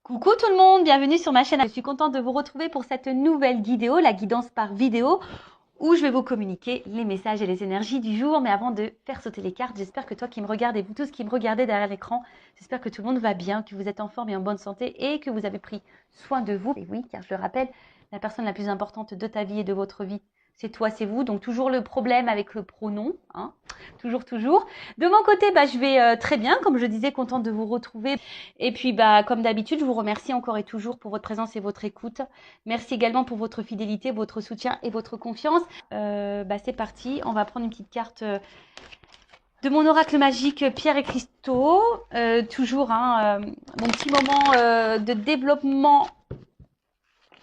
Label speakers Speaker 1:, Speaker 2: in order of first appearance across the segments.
Speaker 1: Coucou tout le monde, bienvenue sur ma chaîne. Je suis contente de vous retrouver pour cette nouvelle vidéo, la guidance par vidéo, où je vais vous communiquer les messages et les énergies du jour. Mais avant de faire sauter les cartes, j'espère que toi qui me regardez, vous tous qui me regardez derrière l'écran, j'espère que tout le monde va bien, que vous êtes en forme et en bonne santé et que vous avez pris soin de vous. Et oui, car je le rappelle, la personne la plus importante de ta vie et de votre vie, c'est toi, c'est vous. Donc toujours le problème avec le pronom, hein. Toujours, toujours. De mon côté, je vais très bien, comme je disais, contente de vous retrouver. Et puis, comme d'habitude, je vous remercie encore et toujours pour votre présence et votre écoute. Merci également pour votre fidélité, votre soutien et votre confiance. C'est parti, on va prendre une petite carte de mon oracle magique Pierre et Cristaux. Toujours mon petit moment de développement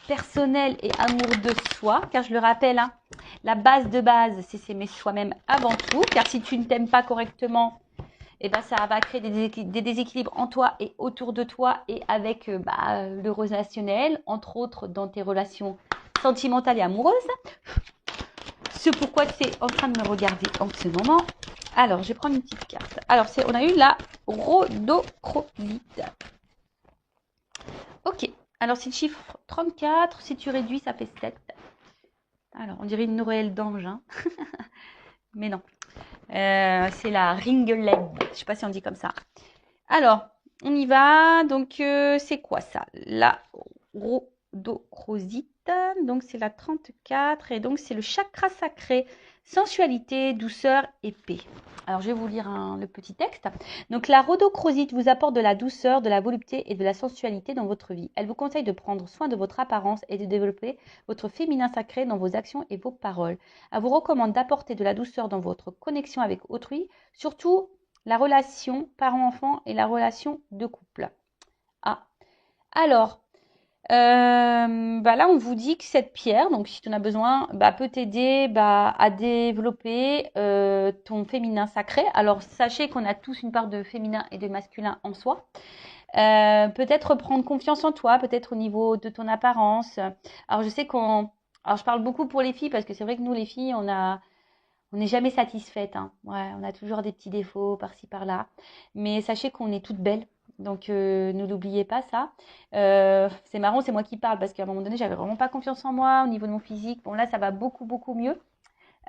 Speaker 1: personnel et amour de soi, car je le rappelle, la base de base, c'est s'aimer soi-même avant tout, car si tu ne t'aimes pas correctement, ça va créer des déséquilibres en toi et autour de toi et avec le relationnel, entre autres dans tes relations sentimentales et amoureuses. C'est pourquoi tu es en train de me regarder en ce moment. Alors, je vais prendre une petite carte. Alors, on a eu la rhodochrosite. Ok. Alors, c'est le chiffre 34. Si tu réduis, ça fait 7. Alors, on dirait une Noël d'ange, hein. Mais non. C'est la ringeled. Je ne sais pas si on dit comme ça. Alors, on y va. Donc, c'est quoi ça? La rhodochrosite. Donc, c'est la 34. Et donc, c'est le chakra sacré. Sensualité, douceur et paix. Alors, je vais vous lire le petit texte. Donc, la rhodochrosite vous apporte de la douceur, de la volupté et de la sensualité dans votre vie. Elle vous conseille de prendre soin de votre apparence et de développer votre féminin sacré dans vos actions et vos paroles. Elle vous recommande d'apporter de la douceur dans votre connexion avec autrui, surtout la relation parent-enfant et la relation de couple. Ah, alors, là, on vous dit que cette pierre, donc si tu en as besoin, peut t'aider à développer ton féminin sacré. Alors, sachez qu'on a tous une part de féminin et de masculin en soi. Peut-être prendre confiance en toi, peut-être au niveau de ton apparence. Alors, je sais alors, je parle beaucoup pour les filles parce que c'est vrai que nous, les filles, on n'est jamais satisfaite, hein. Ouais, on a toujours des petits défauts par-ci, par-là. Mais sachez qu'on est toutes belles. Donc, ne l'oubliez pas, ça. C'est marrant, c'est moi qui parle parce qu'à un moment donné, j'avais vraiment pas confiance en moi au niveau de mon physique. Bon, là, ça va beaucoup, beaucoup mieux.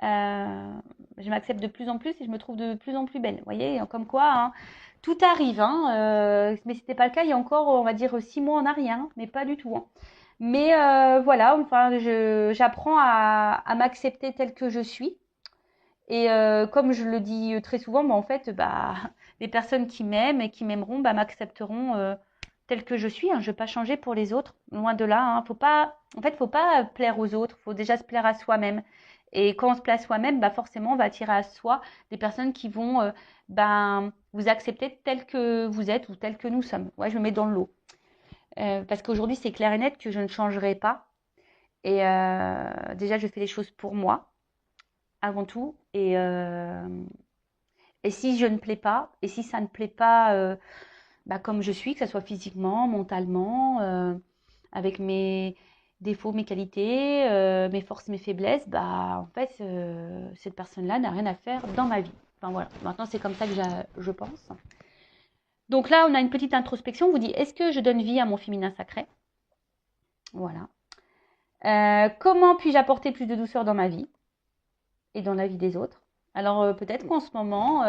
Speaker 1: Je m'accepte de plus en plus et je me trouve de plus en plus belle. Vous voyez, comme quoi, hein, tout arrive. Mais ce n'était pas le cas il y a encore, on va dire, 6 mois en arrière, hein, mais pas du tout, hein. Mais voilà, enfin, j'apprends à m'accepter telle que je suis. Et comme je le dis très souvent, en fait, les personnes qui m'aiment et qui m'aimeront m'accepteront telle que je suis, hein. Je ne vais pas changer pour les autres, loin de là, hein. Faut pas plaire aux autres, faut déjà se plaire à soi-même. Et quand on se plaît à soi-même, forcément, on va attirer à soi des personnes qui vont vous accepter tel que vous êtes ou tel que nous sommes. Ouais, je me mets dans le lot. Parce qu'aujourd'hui, c'est clair et net que je ne changerai pas. Et déjà, je fais les choses pour moi avant tout. Et si je ne plais pas, et si ça ne plaît pas comme je suis, que ce soit physiquement, mentalement, avec mes défauts, mes qualités, mes forces, mes faiblesses, en fait, cette personne-là n'a rien à faire dans ma vie. Enfin voilà, maintenant c'est comme ça que je pense. Donc là, on a une petite introspection. On vous dit, est-ce que je donne vie à mon féminin sacré? Voilà. Comment puis-je apporter plus de douceur dans ma vie et dans la vie des autres? Alors peut-être qu'en ce moment,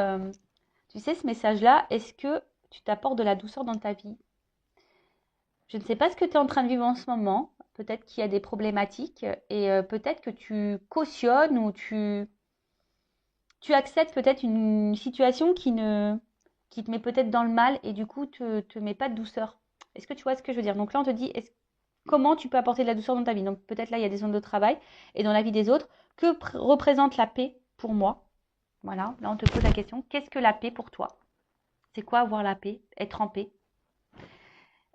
Speaker 1: tu sais, ce message-là, est-ce que tu t'apportes de la douceur dans ta vie? Je ne sais pas ce que tu es en train de vivre en ce moment. Peut-être qu'il y a des problématiques et peut-être que tu cautionnes ou tu acceptes peut-être une situation qui te met peut-être dans le mal et du coup te met pas de douceur. Est-ce que tu vois ce que je veux dire? Donc là, on te dit comment tu peux apporter de la douceur dans ta vie? Donc peut-être là, il y a des zones de travail et dans la vie des autres. Que représente la paix pour moi? Voilà, là, on te pose la question. Qu'est-ce que la paix pour toi? C'est quoi avoir la paix? Être en paix?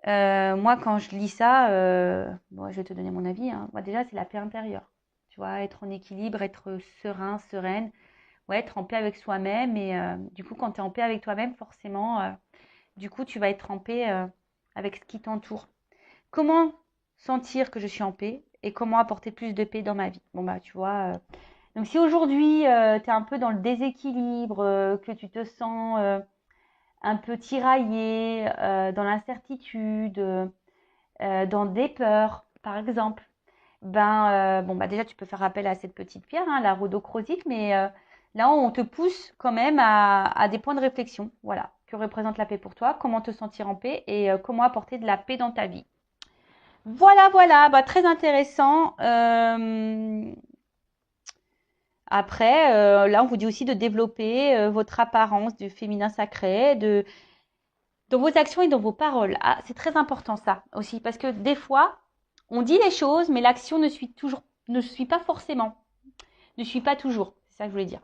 Speaker 1: Moi, quand je lis ça, je vais te donner mon avis, hein. Moi, déjà, c'est la paix intérieure. Tu vois, être en équilibre, être serein, sereine, ouais, être en paix avec soi-même. Et du coup, quand tu es en paix avec toi-même, forcément, du coup, tu vas être en paix avec ce qui t'entoure. Comment sentir que je suis en paix et comment apporter plus de paix dans ma vie? Bon, tu vois. Donc, si aujourd'hui, tu es un peu dans le déséquilibre, que tu te sens un peu tiraillé, dans l'incertitude, dans des peurs, par exemple, bon, bah déjà, tu peux faire appel à cette petite pierre, hein, la rhodochrosite, mais là, on te pousse quand même à des points de réflexion. Voilà, que représente la paix pour toi, comment te sentir en paix et comment apporter de la paix dans ta vie. Voilà, voilà, bah, très intéressant. Après, là, on vous dit aussi de développer votre apparence du féminin sacré, dans vos actions et dans vos paroles. Ah, c'est très important ça aussi, parce que des fois, on dit les choses, mais l'action ne suit pas forcément, ne suit pas toujours. C'est ça que je voulais dire.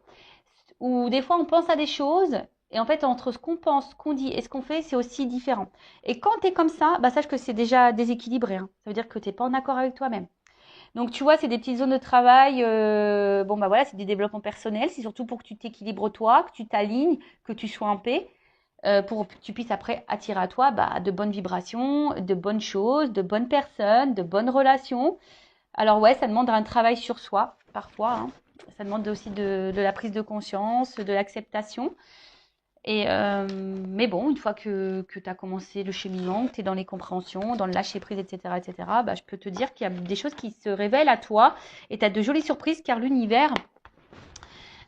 Speaker 1: Ou des fois, on pense à des choses, et en fait, entre ce qu'on pense, ce qu'on dit et ce qu'on fait, c'est aussi différent. Et quand tu es comme ça, bah, sache que c'est déjà déséquilibré, hein. Ça veut dire que tu n'es pas en accord avec toi-même. Donc, tu vois, c'est des petites zones de travail. Bon, bah voilà, c'est des développements personnels. C'est surtout pour que tu t'équilibres toi, que tu t'alignes, que tu sois en paix, pour que tu puisses après attirer à toi bah, de bonnes vibrations, de bonnes choses, de bonnes personnes, de bonnes relations. Alors ouais, ça demande un travail sur soi, parfois, hein. Ça demande aussi de la prise de conscience, de l'acceptation. Mais bon, une fois que tu as commencé le cheminement, que tu es dans les compréhensions, dans le lâcher-prise, etc., bah, je peux te dire qu'il y a des choses qui se révèlent à toi et tu as de jolies surprises car l'univers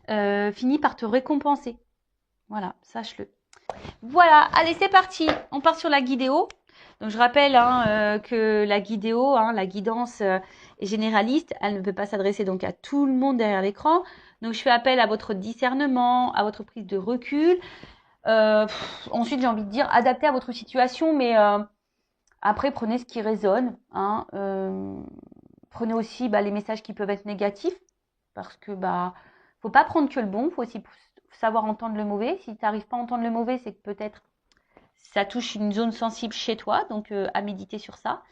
Speaker 1: finit par te récompenser. Voilà, sache-le. Voilà, allez, c'est parti. On part sur la guidéo. Donc, je rappelle hein, que la guidéo, hein, la guidance est généraliste. Elle ne peut pas s'adresser donc à tout le monde derrière l'écran. Donc, je fais appel à votre discernement, à votre prise de recul. Ensuite, j'ai envie de dire, adapté à votre situation, mais après, prenez ce qui résonne. Hein, prenez aussi bah, les messages qui peuvent être négatifs, parce que bah, faut pas prendre que le bon, faut aussi savoir entendre le mauvais. Si tu n'arrives pas à entendre le mauvais, c'est que peut-être ça touche une zone sensible chez toi, donc à méditer sur ça.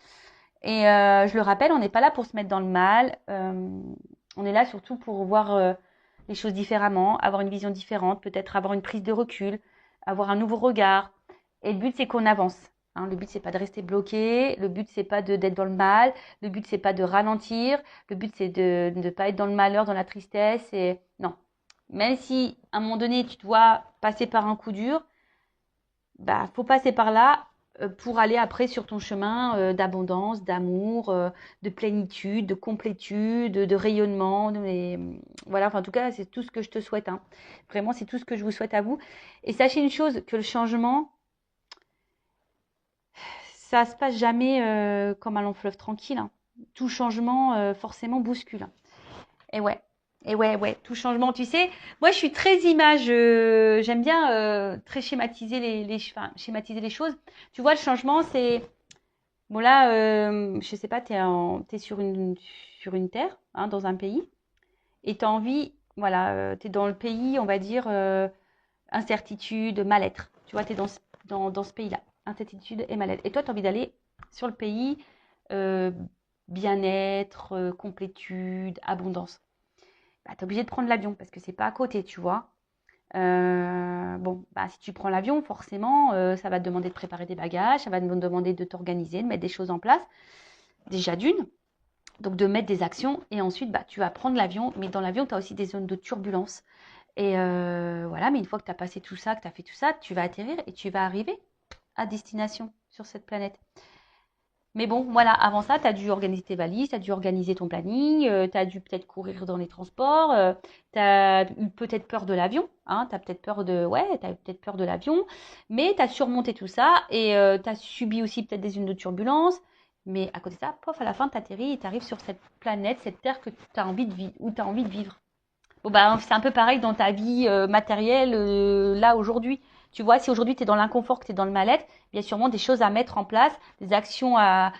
Speaker 1: Et je le rappelle, on n'est pas là pour se mettre dans le mal. On est là surtout pour voir les choses différemment, avoir une vision différente, peut-être avoir une prise de recul, avoir un nouveau regard. Et le but, c'est qu'on avance. Hein, le but, c'est pas de rester bloqué. Le but, c'est pas d'être dans le mal. Le but, c'est pas de ralentir. Le but, c'est de ne pas être dans le malheur, dans la tristesse. Et non. Même si, à un moment donné, tu dois passer par un coup dur, bah, faut passer par là pour aller après sur ton chemin d'abondance, d'amour, de plénitude, de complétude, de rayonnement. Voilà, enfin, en tout cas, c'est tout ce que je te souhaite. Hein. Vraiment, c'est tout ce que je vous souhaite à vous. Et sachez une chose, que le changement, ça se passe jamais comme un long fleuve tranquille. Hein. Tout changement, forcément, bouscule. Hein. Et ouais. Et ouais, ouais, tout changement, tu sais. Moi, je suis très image. J'aime bien très schématiser enfin, schématiser les choses. Tu vois, le changement, c'est bon là. Je sais pas, t'es sur une terre, hein, dans un pays, et t'as envie, voilà, t'es dans le pays, on va dire incertitude, mal-être. Tu vois, t'es dans ce pays-là, incertitude et mal-être. Et toi, t'as envie d'aller sur le pays euh, bien-être, complétude, abondance. Bah, tu es obligé de prendre l'avion parce que c'est pas à côté, tu vois. Bon, bah, si tu prends l'avion, forcément, ça va te demander de préparer des bagages, ça va te demander de t'organiser, de mettre des choses en place. Déjà d'une, donc de mettre des actions. Et ensuite, bah, tu vas prendre l'avion. Mais dans l'avion, tu as aussi des zones de turbulence. Et voilà, mais une fois que tu as passé tout ça, que tu as fait tout ça, tu vas atterrir et tu vas arriver à destination sur cette planète. Mais bon, voilà, avant ça, tu as dû organiser tes valises, tu as dû organiser ton planning, tu as dû peut-être courir dans les transports, tu as eu peut-être peur de l'avion, hein, tu as peut-être peur de l'avion, mais tu as surmonté tout ça et tu as subi aussi peut-être des zones de turbulence. Mais à côté de ça, pof, à la fin, tu atterris et tu arrives sur cette planète, cette terre que tu as envie de vivre, où tu as envie de vivre. Bon, bah, c'est un peu pareil dans ta vie matérielle, là, aujourd'hui. Tu vois, si aujourd'hui tu es dans l'inconfort, que tu es dans le mal-être, il y a sûrement des choses à mettre en place, des actions à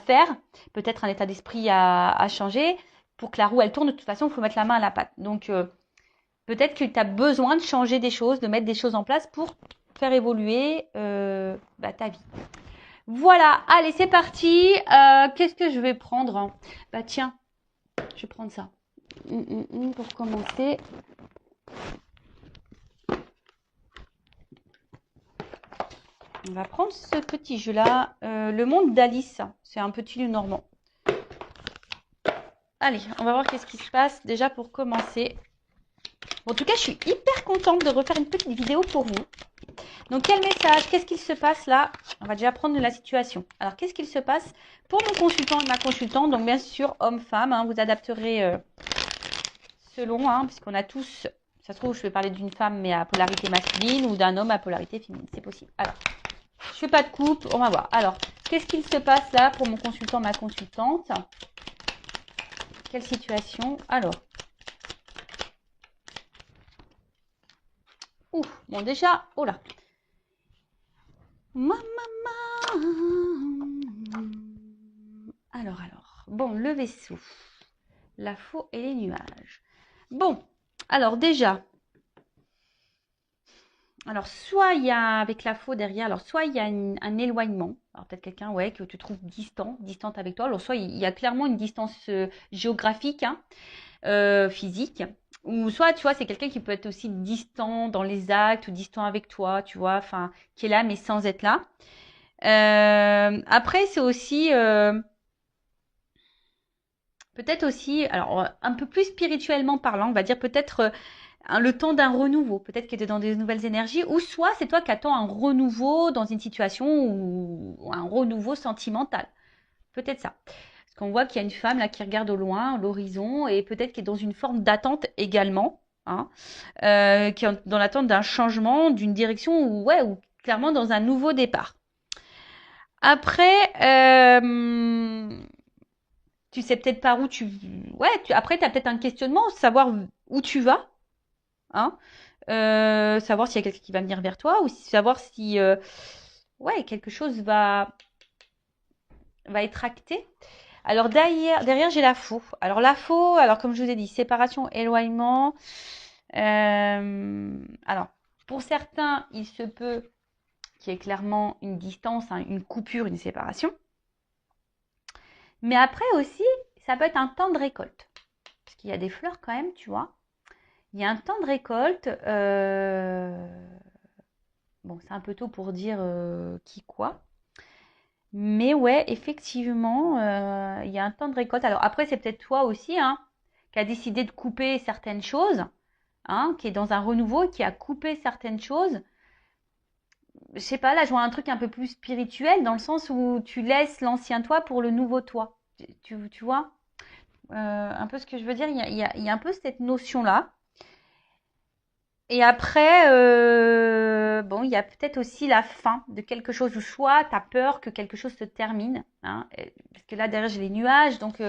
Speaker 1: faire, peut-être un état d'esprit à changer. Pour que la roue, elle tourne, de toute façon, il faut mettre la main à la pâte. Donc, peut-être que tu as besoin de changer des choses, de mettre des choses en place pour faire évoluer bah, ta vie. Voilà, allez, c'est parti. Qu'est-ce que je vais prendre? Bah tiens, je vais prendre ça. Pour commencer. On va prendre ce petit jeu-là. Le monde d'Alice. C'est un petit lieu normand. Allez, on va voir qu'est-ce qui se passe déjà pour commencer. Bon, en tout cas, je suis hyper contente de refaire une petite vidéo pour vous. Donc, quel message? Qu'est-ce qu'il se passe là? On va déjà prendre la situation. Alors, qu'est-ce qu'il se passe pour mon consultant et ma consultante? Donc, bien sûr, homme-femme, hein, vous adapterez selon, hein, puisqu'on a tous, ça se trouve, je vais parler d'une femme mais à polarité masculine ou d'un homme à polarité féminine. C'est possible. Alors, je fais pas de coupe, on va voir. Alors, qu'est-ce qu'il se passe là pour mon consultant, ma consultante? Quelle situation? Alors, bon déjà, oh là. Alors, bon, le vaisseau, la faux et les nuages. Bon, alors déjà, alors soit il y a avec la faux derrière, alors soit il y a un éloignement, alors peut-être quelqu'un ouais que tu trouves distante avec toi, alors soit il y a clairement une distance géographique, hein, physique, ou soit tu vois c'est quelqu'un qui peut être aussi distant dans les actes ou distant avec toi, tu vois, enfin qui est là mais sans être là. Après c'est aussi peut-être aussi, alors un peu plus spirituellement parlant, on va dire peut-être le temps d'un renouveau, peut-être que tu es dans des nouvelles énergies, ou soit c'est toi qui attends un renouveau dans une situation ou un renouveau sentimental. Peut-être ça. Parce qu'on voit qu'il y a une femme là qui regarde au loin, l'horizon, et peut-être qui est dans une forme d'attente également, hein, qui est dans l'attente d'un changement, d'une direction, ou ouais, ou clairement dans un nouveau départ. Après, tu sais peut-être par où tu... Ouais, après, tu as peut-être un questionnement, savoir où tu vas, hein, savoir s'il y a quelqu'un qui va venir vers toi ou savoir si ouais, quelque chose va être acté. Alors derrière j'ai la faux. Alors la faux, alors comme je vous ai dit, séparation, éloignement. Alors, pour certains, il se peut qu'il y ait clairement une distance, hein, une coupure, une séparation. Mais après aussi, ça peut être un temps de récolte. Parce qu'il y a des fleurs quand même, tu vois. Il y a un temps de récolte. Bon, c'est un peu tôt pour dire qui quoi. Mais ouais, effectivement, il y a un temps de récolte. Alors après, c'est peut-être toi aussi, hein, qui a décidé de couper certaines choses, hein, qui est dans un renouveau, qui a coupé certaines choses. Je sais pas, là, je vois un truc un peu plus spirituel, dans le sens où tu laisses l'ancien toi pour le nouveau toi. Tu vois un peu ce que je veux dire, il y a un peu cette notion-là. Et après, bon, il y a peut-être aussi la fin de quelque chose, ou soit tu as peur que quelque chose se termine, hein, parce que là, derrière, j'ai les nuages, donc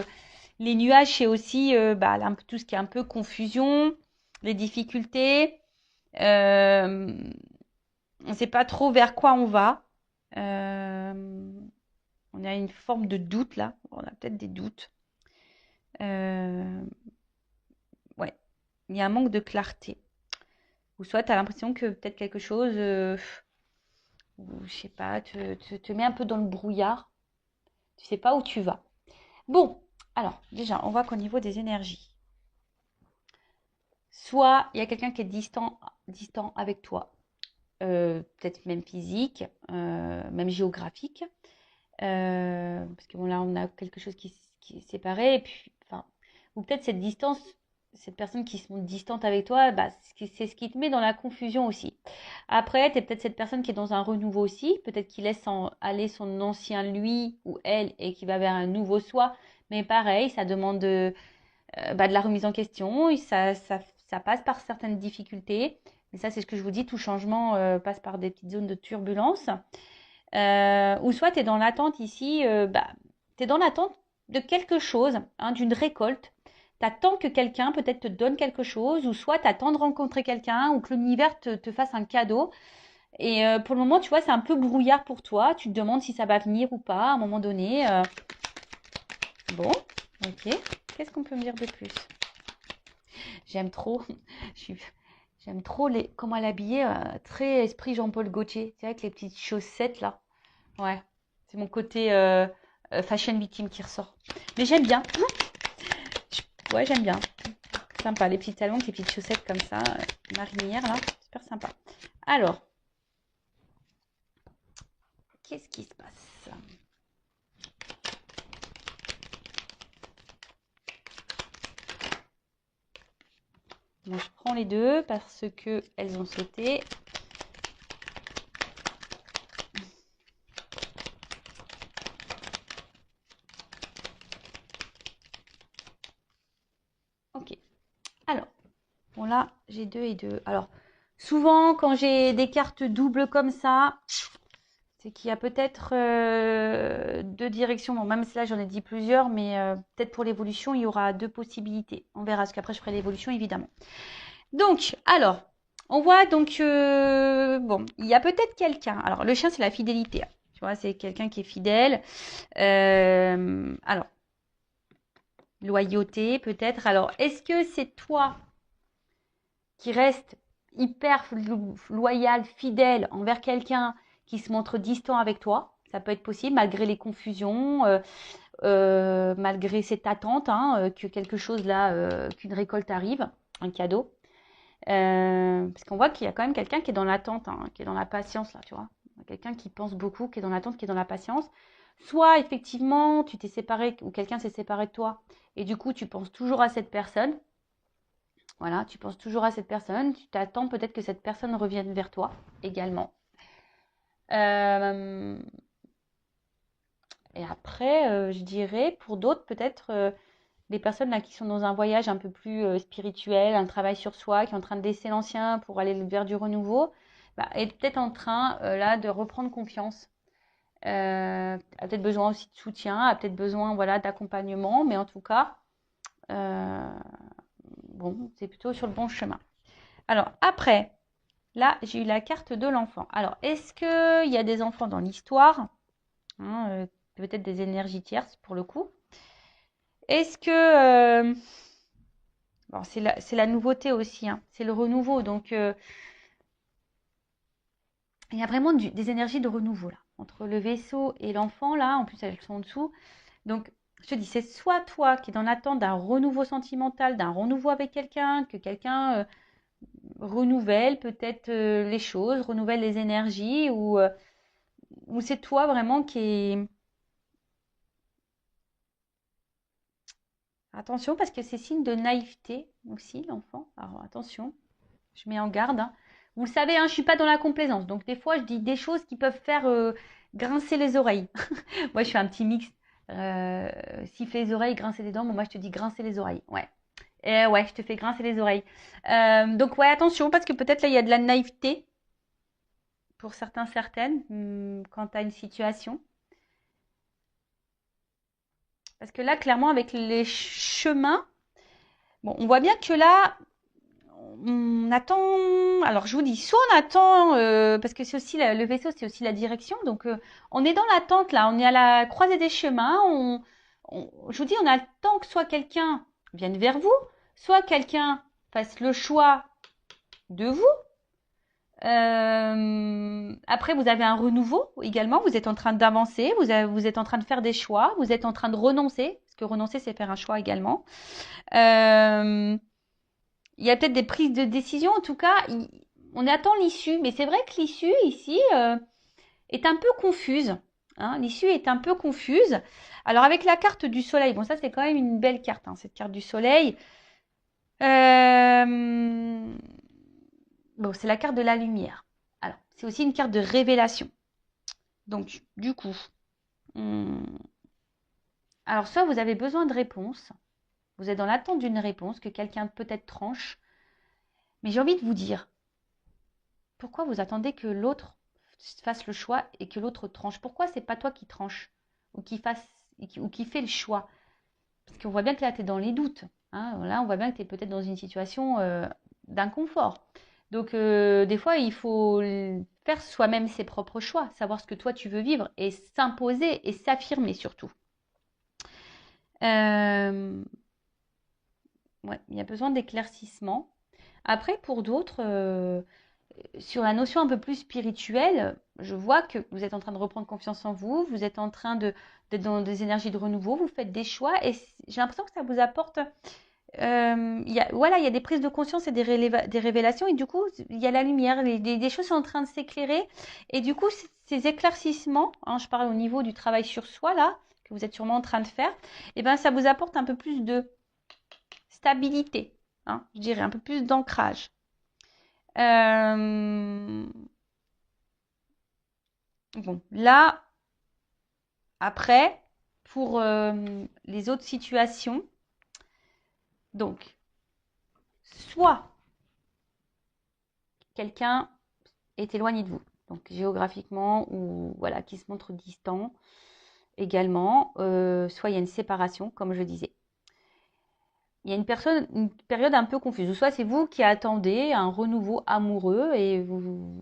Speaker 1: les nuages, c'est aussi bah, tout ce qui est un peu confusion, les difficultés, on ne sait pas trop vers quoi on va, on a une forme de doute là, on a peut-être des doutes, euh, ouais, il y a un manque de clarté, ou soit tu as l'impression que peut-être quelque chose... ou je sais pas, te met un peu dans le brouillard. Tu sais pas où tu vas. Bon, alors déjà, on voit qu'au niveau des énergies, soit il y a quelqu'un qui est distant avec toi, peut-être même physique, même géographique, parce que bon là on a quelque chose qui est séparé, et puis, enfin, ou peut-être cette distance, cette personne qui se montre distante avec toi, bah, c'est ce qui te met dans la confusion aussi. Après, tu es peut-être cette personne qui est dans un renouveau aussi, peut-être qui laisse aller son ancien lui ou elle et qui va vers un nouveau soi, mais pareil, ça demande bah, de la remise en question, et ça passe par certaines difficultés, mais ça c'est ce que je vous dis, tout changement passe par des petites zones de turbulence. Ou soit tu es dans l'attente ici, bah, tu es dans l'attente de quelque chose, hein, d'une récolte. Tu attends que quelqu'un peut-être te donne quelque chose, ou soit tu attends de rencontrer quelqu'un, ou que l'univers te fasse un cadeau. Et pour le moment, tu vois, c'est un peu brouillard pour toi. Tu te demandes si ça va venir ou pas à un moment donné. Bon, ok. Qu'est-ce qu'on peut me dire de plus? J'aime trop. J'aime trop comment elle est habillée, très esprit Jean-Paul Gaultier. Tu sais, avec les petites chaussettes là. Ouais, c'est mon côté fashion victime qui ressort. Mais j'aime bien. Ouais, j'aime bien. Sympa, les petits talons, avec les petites chaussettes comme ça, marinières là. Super sympa. Alors, qu'est-ce qui se passe? Moi, je prends les deux parce que elles ont sauté. là, j'ai 2 et 2. Alors, souvent, quand j'ai des cartes doubles comme ça, c'est qu'il y a peut-être 2 directions. Bon, même si là, j'en ai dit plusieurs, mais peut-être pour l'évolution, il y aura 2 possibilités. On verra, parce qu'après, je ferai l'évolution, évidemment. Donc, alors, on voit donc, bon, il y a peut-être quelqu'un. Alors, le chien, c'est la fidélité. Tu vois, c'est quelqu'un qui est fidèle. Alors, loyauté, peut-être. Alors, est-ce que c'est toi qui reste hyper loyal, fidèle envers quelqu'un qui se montre distant avec toi? Ça peut être possible, malgré les confusions, malgré cette attente, hein, que quelque chose là, qu'une récolte arrive, un cadeau. Parce qu'on voit qu'il y a quand même quelqu'un qui est dans l'attente, hein, qui est dans la patience, là, tu vois. Quelqu'un qui pense beaucoup, qui est dans l'attente, qui est dans la patience. Soit, effectivement, tu t'es séparé, ou quelqu'un s'est séparé de toi, et du coup, tu penses toujours à cette personne. Voilà, tu penses toujours à cette personne. Tu t'attends peut-être que cette personne revienne vers toi, également. Et après, je dirais, pour d'autres, peut-être des personnes là qui sont dans un voyage un peu plus spirituel, un travail sur soi, qui est en train de laisser l'ancien pour aller vers du renouveau, bah, est peut-être en train là de reprendre confiance. A peut-être besoin aussi de soutien, a peut-être besoin voilà d'accompagnement, mais en tout cas, bon, c'est plutôt sur le bon chemin. Alors après, là, j'ai eu la carte de l'enfant. Alors, est-ce qu'il y a des enfants dans l'histoire, hein, peut-être des énergies tierces pour le coup. Est-ce que bon, c'est la nouveauté aussi, hein, c'est le renouveau. Donc, il y a vraiment des énergies de renouveau là, entre le vaisseau et l'enfant là. En plus, elles sont en dessous. Donc, je te dis, c'est soit toi qui es dans l'attente d'un renouveau sentimental, d'un renouveau avec quelqu'un, que quelqu'un renouvelle peut-être les choses, renouvelle les énergies, ou c'est toi vraiment qui est... Attention, parce que c'est signe de naïveté aussi, l'enfant. Alors, attention, je mets en garde, hein. Vous le savez, hein, je ne suis pas dans la complaisance. Donc, des fois, je dis des choses qui peuvent faire grincer les oreilles. Moi, je fais un petit mix. Siffler les oreilles, grincer les dents. Bon, moi, je te dis grincer les oreilles. Ouais. Et ouais, je te fais grincer les oreilles. Donc, ouais, attention, parce que peut-être là, il y a de la naïveté pour certains, certaines, quant à une situation. Parce que là, clairement, avec les chemins, bon, on voit bien que là, on attend. Alors, je vous dis, soit on attend, parce que c'est aussi le vaisseau, c'est aussi la direction. Donc, on est dans l'attente là. On est à la croisée des chemins. Je vous dis, on attend que soit quelqu'un vienne vers vous, soit quelqu'un fasse le choix de vous. Après, vous avez un renouveau également. Vous êtes en train d'avancer. Vous êtes en train de faire des choix. Vous êtes en train de renoncer. Parce que renoncer, c'est faire un choix également. Il y a peut-être des prises de décision. En tout cas, on attend l'issue. Mais c'est vrai que l'issue ici est un peu confuse. Hein. L'issue est un peu confuse. Alors avec la carte du soleil, bon ça c'est quand même une belle carte, hein, cette carte du soleil. Bon, c'est la carte de la lumière. Alors, c'est aussi une carte de révélation. Donc, du coup, alors soit vous avez besoin de réponse, vous êtes dans l'attente d'une réponse que quelqu'un peut-être tranche, mais j'ai envie de vous dire, pourquoi vous attendez que l'autre fasse le choix et que l'autre tranche? Pourquoi c'est pas toi qui tranche ou qui fait le choix? Parce qu'on voit bien que là, tu es dans les doutes. Hein. Là, on voit bien que tu es peut-être dans une situation d'inconfort. Donc, des fois, il faut faire soi-même ses propres choix, savoir ce que toi tu veux vivre et s'imposer et s'affirmer surtout. Ouais, il y a besoin d'éclaircissement. Après, pour d'autres, sur la notion un peu plus spirituelle, je vois que vous êtes en train de reprendre confiance en vous, vous êtes en train d'être dans des énergies de renouveau, vous faites des choix et j'ai l'impression que ça vous apporte voilà, il y a des prises de conscience et des révélations et du coup, il y a la lumière, des choses sont en train de s'éclairer et du coup, ces éclaircissements, hein, je parle au niveau du travail sur soi là, que vous êtes sûrement en train de faire, et ben ça vous apporte un peu plus de stabilité, hein, je dirais, un peu plus d'ancrage. Bon, là, après, pour les autres situations, donc, soit quelqu'un est éloigné de vous. Donc géographiquement ou voilà, qui se montre distant également. Soit il y a une séparation, comme je disais. Il y a une période un peu confuse. Soit c'est vous qui attendez un renouveau amoureux et vous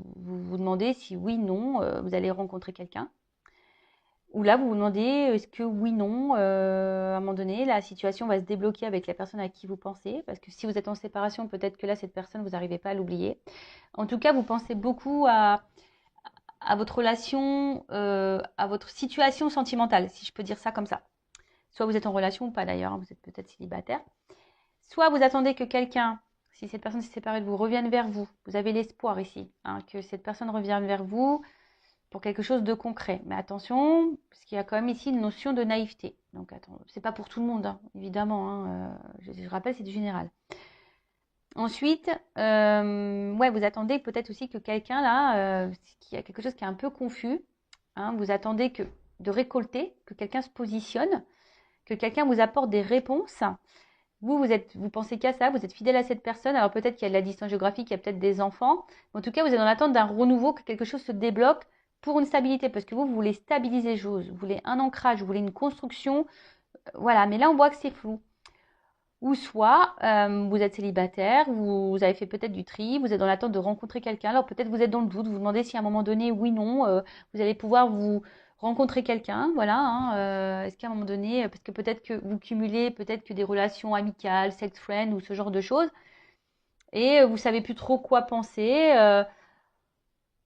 Speaker 1: demandez si oui, non, vous allez rencontrer quelqu'un. Ou là, vous vous demandez est-ce que oui, non, à un moment donné, la situation va se débloquer avec la personne à qui vous pensez. Parce que si vous êtes en séparation, peut-être que là, cette personne, vous n'arrivez pas à l'oublier. En tout cas, vous pensez beaucoup à votre relation, à votre situation sentimentale, si je peux dire ça comme ça. Soit vous êtes en relation ou pas d'ailleurs, hein, vous êtes peut-être célibataire. Soit vous attendez que quelqu'un, si cette personne s'est séparée de vous, revienne vers vous. Vous avez l'espoir ici, hein, que cette personne revienne vers vous pour quelque chose de concret. Mais attention, parce qu'il y a quand même ici une notion de naïveté. Donc attends, c'est pas pour tout le monde, hein, évidemment. Hein, je rappelle, c'est du général. Ensuite, ouais, vous attendez peut-être aussi que quelqu'un là, qui a quelque chose qui est un peu confus, hein, vous attendez de récolter, que quelqu'un se positionne, que quelqu'un vous apporte des réponses. Vous pensez qu'à ça, vous êtes fidèle à cette personne. Alors peut-être qu'il y a de la distance géographique, il y a peut-être des enfants. Mais en tout cas, vous êtes dans l'attente d'un renouveau, que quelque chose se débloque pour une stabilité. Parce que vous voulez stabiliser les choses, vous voulez un ancrage, vous voulez une construction. Voilà, mais là, on voit que c'est flou. Ou soit vous êtes célibataire, vous avez fait peut-être du tri, vous êtes dans l'attente de rencontrer quelqu'un. Alors peut-être vous êtes dans le doute, vous vous demandez si à un moment donné, oui, non, vous allez pouvoir vous rencontrer quelqu'un. Voilà, hein, est-ce qu'à un moment donné, parce que peut-être que vous cumulez peut-être que des relations amicales, sex friend ou ce genre de choses, et vous savez plus trop quoi penser.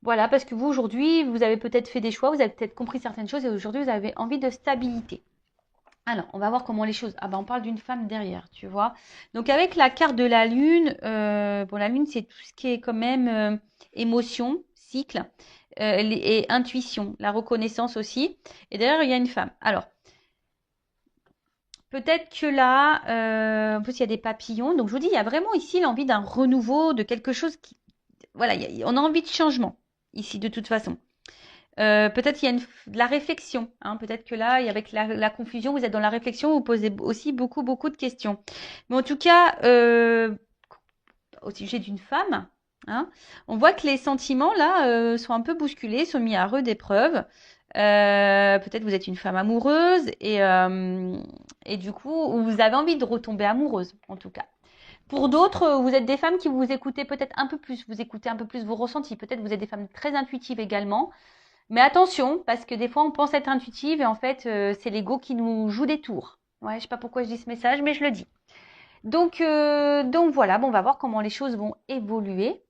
Speaker 1: Voilà, parce que vous aujourd'hui, vous avez peut-être fait des choix, vous avez peut-être compris certaines choses et aujourd'hui vous avez envie de stabilité. Alors, on va voir comment les choses. Ah ben, on parle d'une femme derrière, tu vois. Donc, avec la carte de la lune, bon, la lune, c'est tout ce qui est quand même émotion, cycle et intuition, la reconnaissance aussi. Et derrière, il y a une femme. Alors, peut-être que là, en plus, il y a des papillons. Donc, je vous dis, il y a vraiment ici l'envie d'un renouveau, de quelque chose qui. Voilà, on a envie de changement ici, de toute façon. Peut-être il y a de la réflexion. Hein. Peut-être que là, avec la confusion, vous êtes dans la réflexion, vous posez aussi beaucoup, beaucoup de questions. Mais en tout cas, au sujet d'une femme, hein, on voit que les sentiments, là, sont un peu bousculés, sont mis à rude épreuve. Peut-être vous êtes une femme amoureuse et du coup, vous avez envie de retomber amoureuse, en tout cas. Pour d'autres, vous êtes des femmes qui vous écoutez peut-être un peu plus, vous écoutez un peu plus vos ressentis. Peut-être vous êtes des femmes très intuitives également. Mais attention, parce que des fois, on pense être intuitive et en fait, c'est l'ego qui nous joue des tours. Ouais, je sais pas pourquoi je dis ce message, mais je le dis. Donc voilà, bon, on va voir comment les choses vont évoluer.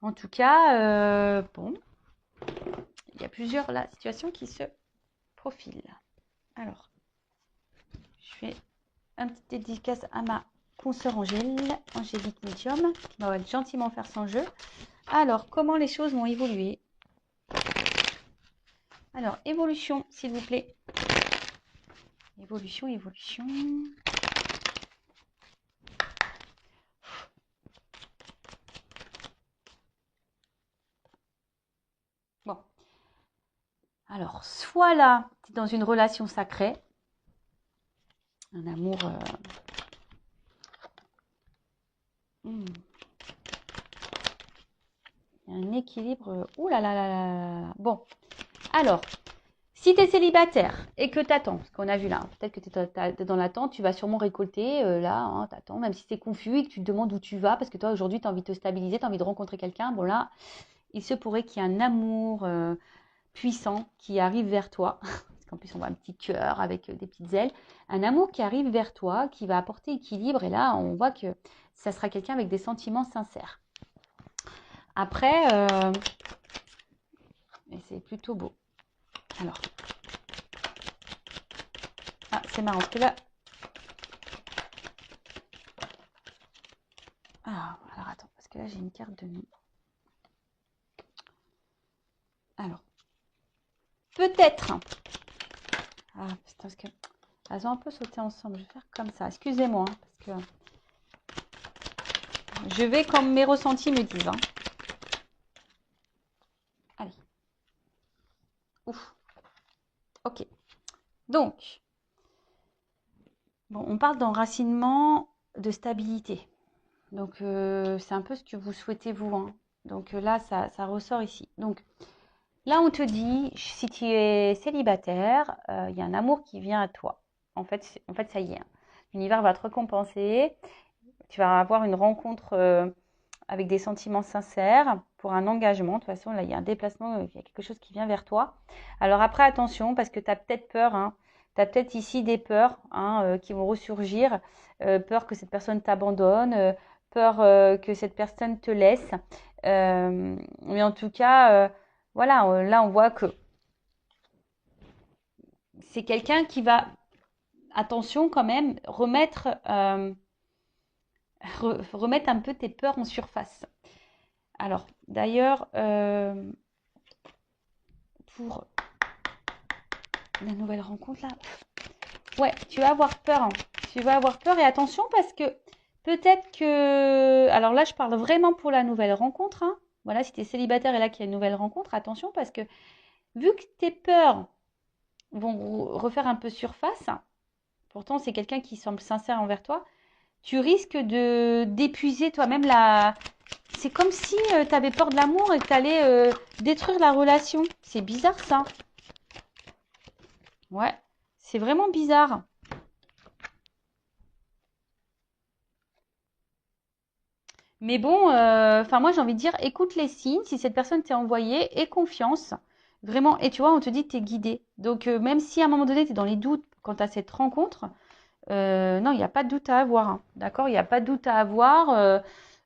Speaker 1: En tout cas, bon, il y a plusieurs là, situations qui se profilent. Alors, je fais un petit dédicace à ma consoeur Angélique Medium, qui va gentiment faire son jeu. Alors, comment les choses vont évoluer? Alors, évolution, s'il vous plaît. Évolution, évolution. Bon. Alors, soit là, tu es dans une relation sacrée, un amour. Il y a un équilibre. Ouh là là là là là. Bon, alors, si tu es célibataire et que tu attends, ce qu'on a vu là, hein, peut-être que tu es dans l'attente, tu vas sûrement récolter là, hein, tu attends, même si c'est confus et que tu te demandes où tu vas, parce que toi aujourd'hui tu as envie de te stabiliser, tu as envie de rencontrer quelqu'un. Bon là, il se pourrait qu'il y ait un amour puissant qui arrive vers toi. Parce qu'en plus, on voit un petit cœur avec des petites ailes. Un amour qui arrive vers toi, qui va apporter équilibre. Et là, on voit que ça sera quelqu'un avec des sentiments sincères. Après, c'est plutôt beau. Alors, ah, c'est marrant parce que là. Ah, alors attends, parce que là, j'ai une carte de nuit. Alors, peut-être. Ah, putain, parce que elles ont un peu sauté ensemble. Je vais faire comme ça. Excusez-moi, hein, parce que je vais comme mes ressentis me disent. Hein. Allez. Ouf. Ok. Donc, bon, on parle d'enracinement, de stabilité. Donc, c'est un peu ce que vous souhaitez vous, hein. Donc là, ça ressort ici. Donc là, on te dit, si tu es célibataire, il y a un amour qui vient à toi. En fait, ça y est, hein. L'univers va te récompenser. Tu vas avoir une rencontre avec des sentiments sincères pour un engagement. De toute façon, là, il y a un déplacement, il y a quelque chose qui vient vers toi. Alors après, attention, parce que tu as peut-être peur, hein. Tu as peut-être ici des peurs, hein, qui vont ressurgir. Peur que cette personne t'abandonne, peur que cette personne te laisse. Mais en tout cas, voilà, là, on voit que c'est quelqu'un qui va, attention quand même, remettre un peu tes peurs en surface. Alors, d'ailleurs, pour la nouvelle rencontre, là, ouais, tu vas avoir peur, hein. Tu vas avoir peur et attention parce que peut-être que... Alors là, je parle vraiment pour la nouvelle rencontre, hein. Voilà, si tu es célibataire et là qu'il y a une nouvelle rencontre, attention parce que vu que tes peurs vont refaire un peu surface, pourtant c'est quelqu'un qui semble sincère envers toi, tu risques d'épuiser toi-même la... C'est comme si tu avais peur de l'amour et que tu allais détruire la relation. C'est bizarre ça. Ouais, c'est vraiment bizarre. Mais bon, enfin moi j'ai envie de dire, écoute les signes, si cette personne t'est envoyée, aie confiance. Vraiment, et tu vois, on te dit que tu es guidé. Donc même si à un moment donné tu es dans les doutes quant à cette rencontre, non, il n'y a pas de doute à avoir, hein. D'accord? Il n'y a pas de doute à avoir.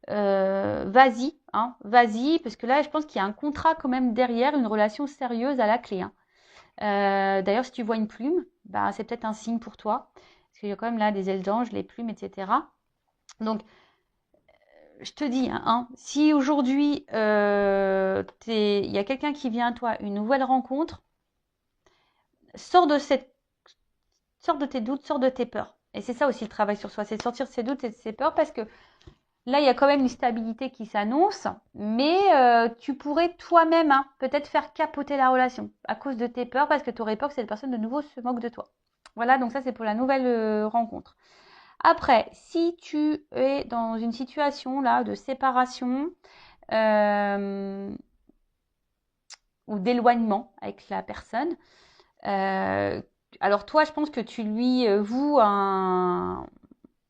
Speaker 1: Vas-y, hein, vas-y, parce que là, je pense qu'il y a un contrat quand même derrière, une relation sérieuse à la clé, hein. D'ailleurs, si tu vois une plume, bah, c'est peut-être un signe pour toi, parce qu'il y a quand même là des ailes d'ange, les plumes, etc. Donc, je te dis, hein, si aujourd'hui, il y a quelqu'un qui vient à toi, une nouvelle rencontre, sors de sors de tes doutes, sors de tes peurs. Et c'est ça aussi le travail sur soi, c'est sortir de ses doutes et de ses peurs, parce que là, il y a quand même une stabilité qui s'annonce, mais tu pourrais toi-même, hein, peut-être faire capoter la relation à cause de tes peurs, parce que tu aurais peur que cette personne de nouveau se moque de toi. Voilà, donc ça c'est pour la nouvelle rencontre. Après, si tu es dans une situation là de séparation euh, ou d'éloignement avec la personne, euh, alors toi, je pense que tu lui voues un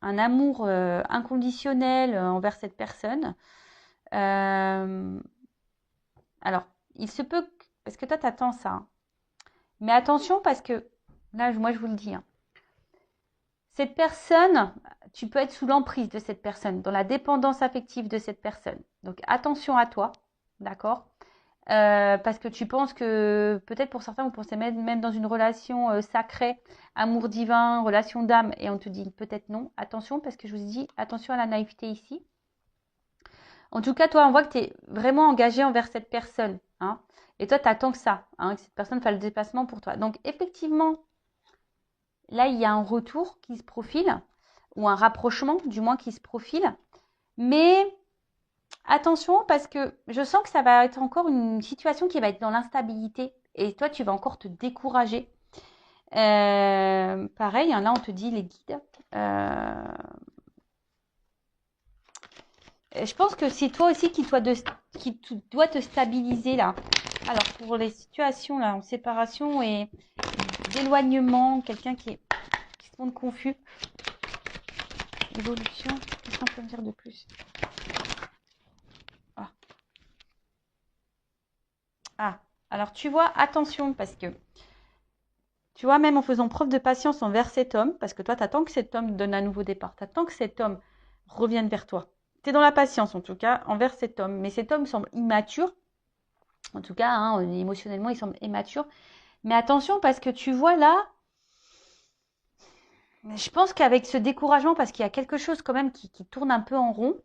Speaker 1: amour inconditionnel envers cette personne. Euh, alors, il se peut, parce que toi, t'attends ça, hein. Mais attention parce que, là, moi, je vous le dis, hein, cette personne, tu peux être sous l'emprise de cette personne, dans la dépendance affective de cette personne. Donc, attention à toi, d'accord? Parce que tu penses que, peut-être pour certains, vous pensez même dans une relation sacrée, amour divin, relation d'âme, et on te dit peut-être non. Attention, parce que je vous dis, attention à la naïveté ici. En tout cas, toi, on voit que tu es vraiment engagé envers cette personne, hein. Et toi, tu attends que ça, hein, que cette personne fasse le déplacement pour toi. Donc, effectivement, là, il y a un retour qui se profile, ou un rapprochement, du moins, qui se profile. Mais attention, parce que je sens que ça va être encore une situation qui va être dans l'instabilité. Et toi, tu vas encore te décourager. Pareil, hein, là, on te dit les guides. Je pense que c'est toi aussi qui dois te stabiliser là. Alors, pour les situations là, en séparation et d'éloignement, quelqu'un qui se montre confus. Évolution, qu'est-ce qu'on peut me dire de plus? Ah. Ah, alors tu vois, attention, parce que tu vois, même en faisant preuve de patience envers cet homme, parce que toi, tu attends que cet homme donne un nouveau départ, tu attends que cet homme revienne vers toi. Tu es dans la patience, en tout cas, envers cet homme. Mais cet homme semble immature. En tout cas, hein, émotionnellement, il semble immature. Mais attention, parce que tu vois là, je pense qu'avec ce découragement, parce qu'il y a quelque chose quand même qui tourne un peu en rond,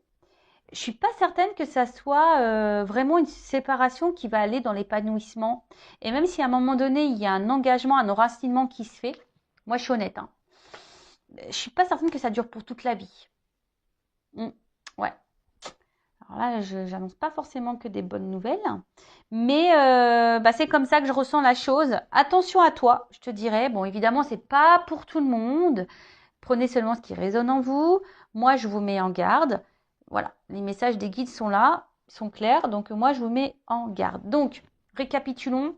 Speaker 1: je suis pas certaine que ça soit vraiment une séparation qui va aller dans l'épanouissement. Et même si à un moment donné, il y a un engagement, un enracinement qui se fait, moi je suis honnête, hein, je suis pas certaine que ça dure pour toute la vie. Ouais. Alors là, je n'annonce pas forcément que des bonnes nouvelles, mais bah, c'est comme ça que je ressens la chose. Attention à toi, je te dirais. Bon, évidemment, c'est pas pour tout le monde. Prenez seulement ce qui résonne en vous. Moi, je vous mets en garde. voilà, les messages des guides sont là, sont clairs. Donc, moi, je vous mets en garde. Donc, récapitulons.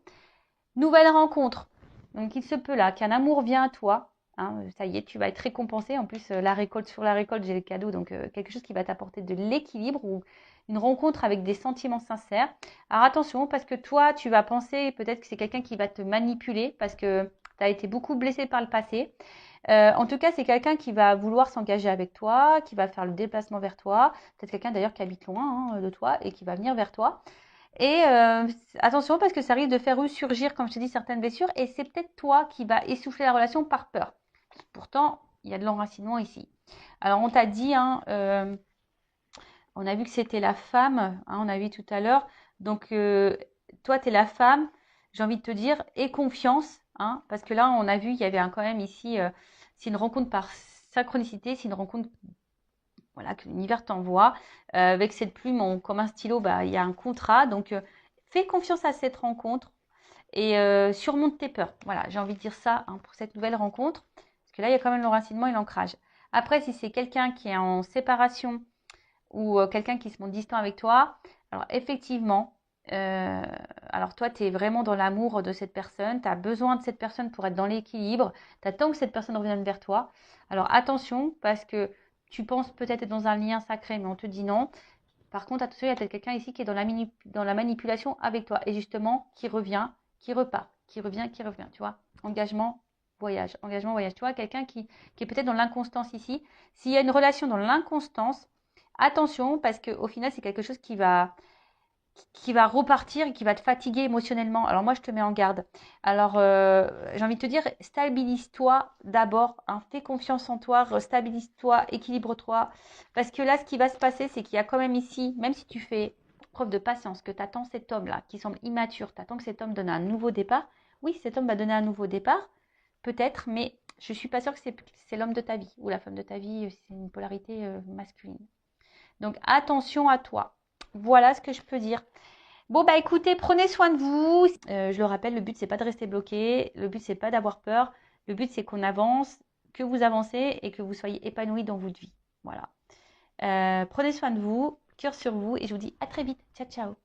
Speaker 1: Nouvelle rencontre. Donc, il se peut là qu'un amour vient à toi. Hein, ça y est, tu vas être récompensé. En plus, la récolte sur la récolte, j'ai le cadeau. Donc, quelque chose qui va t'apporter de l'équilibre ou une rencontre avec des sentiments sincères. Alors, attention, parce que toi, tu vas penser peut-être que c'est quelqu'un qui va te manipuler parce que tu as été beaucoup blessé par le passé. En tout cas, c'est quelqu'un qui va vouloir s'engager avec toi, qui va faire le déplacement vers toi. Peut-être quelqu'un d'ailleurs qui habite loin de toi et qui va venir vers toi. Et attention parce que ça risque de faire ressurgir, comme je t'ai dit, certaines blessures. Et c'est peut-être toi qui va essouffler la relation par peur. Pourtant, il y a de l'enracinement ici. Alors, on t'a dit, hein, on a vu que c'était la femme, hein, on a vu tout à l'heure. Donc, toi, tu es la femme, j'ai envie de te dire, aie confiance. Hein, parce que là, on a vu, il y avait quand même ici, c'est une rencontre par synchronicité, c'est une rencontre voilà, que l'univers t'envoie. Avec cette plume, comme un stylo, bah, il y a un contrat. Donc, fais confiance à cette rencontre et surmonte tes peurs. Voilà, j'ai envie de dire ça hein, pour cette nouvelle rencontre. Parce que là, il y a quand même l'enracinement et l'ancrage. Après, si c'est quelqu'un qui est en séparation ou quelqu'un qui se montre distant avec toi, alors effectivement, alors toi, tu es vraiment dans l'amour de cette personne, tu as besoin de cette personne pour être dans l'équilibre, tu attends que cette personne revienne vers toi. Alors attention, parce que tu penses peut-être être dans un lien sacré, mais on te dit non. Par contre, attention, il y a peut-être quelqu'un ici qui est dans la manipulation avec toi et justement qui revient, qui repart, qui revient, tu vois. Engagement, voyage, engagement, voyage. Tu vois, quelqu'un qui est peut-être dans l'inconstance ici. S'il y a une relation dans l'inconstance, attention parce qu'au final, c'est quelque chose qui va repartir et qui va te fatiguer émotionnellement. Alors moi, je te mets en garde. Alors, j'ai envie de te dire, stabilise-toi d'abord. Hein, fais confiance en toi, stabilise-toi, équilibre-toi. Parce que là, ce qui va se passer, c'est qu'il y a quand même ici, même si tu fais preuve de patience, que tu attends cet homme-là, qui semble immature, tu attends que cet homme donne un nouveau départ. Oui, cet homme va donner un nouveau départ, peut-être, mais je ne suis pas sûre que c'est l'homme de ta vie ou la femme de ta vie, c'est une polarité masculine. Donc, attention à toi. Voilà ce que je peux dire. Bon, bah écoutez, prenez soin de vous. Je le rappelle, le but, c'est pas de rester bloqué. Le but, c'est pas d'avoir peur. Le but, c'est qu'on avance, que vous avancez et que vous soyez épanoui dans votre vie. Voilà. Prenez soin de vous, cœur sur vous et je vous dis à très vite. Ciao, ciao.